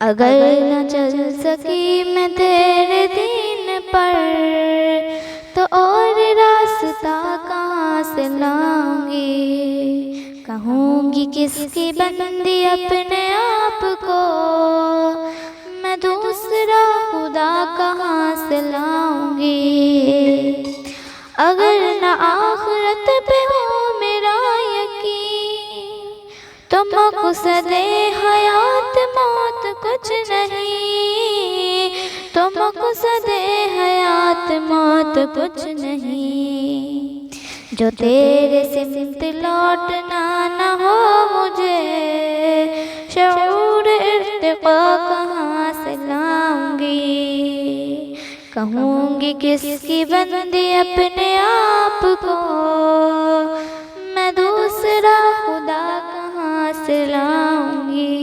اگر نہ چل سکی میں تیرے دین پر تو اور راستہ کہاں سے لاؤں گی؟ کہوں گی کس کی بندی اپنے آپ کو، میں دوسرا خدا کہاں سے لاؤں گی؟ اگر نہ آخرت پہ ہو میرا یقین تو مقصد حیات موت کچھ نہیں، تو مقصد حیات موت کچھ نہیں۔ جو تیرے سمت لوٹنا نہ ہو مجھے، شعور ارتقا کہاں سے لاؤں گی؟ کہوں گی کس کی بندی اپنے آپ کو، میں دوسرا خدا کہاں سے لاؤں گی؟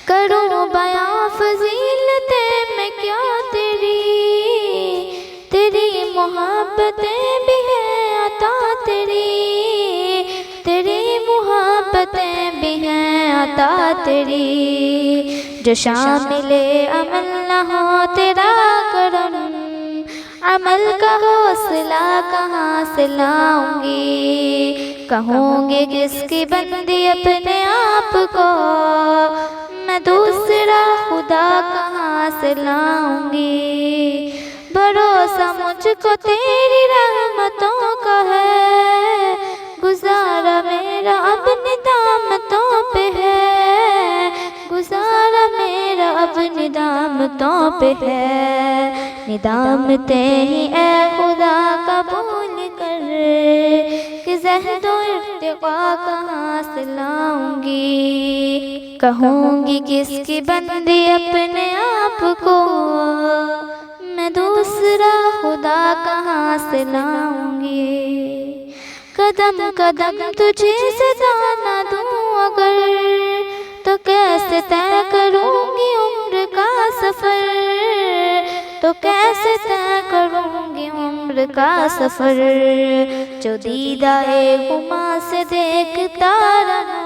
کروں بیاں فضیلتیں میں کیا تیری محبتیں بھی ہیں عطا تیری محبتیں بھی ہیں عطا تیری۔ جو شامل عمل نہ ہو تیرا کرم، عمل کا حوصلہ کہاں سے لاؤں گی؟ کہوں گی کس کی بندی اپنے آپ کو، میں دوسرا خدا کہاں سے لاؤں گی؟ بھروسہ مجھ کو تیری رحمتوں کا ہے، گزارا میرا اب ندامتوں پہ ہے، گزارا میرا اب ندامتوں پہ ہے۔ ندامتیں ہی اے خدا قبول کر، کہ زہد و ارتقا کہاں سے لاؤں گی؟ کہوں گی کس کی بندی اپنے آپ کو، میں دوسرا خدا کہاں سے لاؤں گی؟ قدم قدم تجھے صدا نہ دوں اگر، تو کیسے طے کروں گی عمر کا سفر، تو کیسے طے کروں گی عمر کا سفر؟ جو دیدہ ہما سے دیکھتا رہا،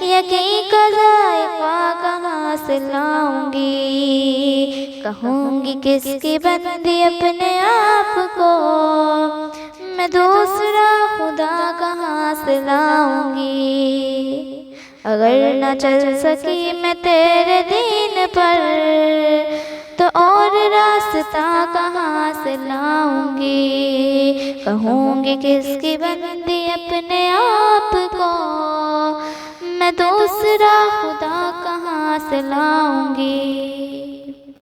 یقین کا ذائقہ کہاں سے لاؤں گی؟ کہوں گی کس کی بندی اپنے آپ کو، میں دوسرا خدا کہاں سے لاؤں گی؟ اگر نہ چل سکی میں تیرے دین پر تو اور راستہ کہاں سے لاؤں گی؟ کہوں گی کس کی بندی اپنے آپ کو، میں دوسرا خدا کہاں سے لاؤں گی؟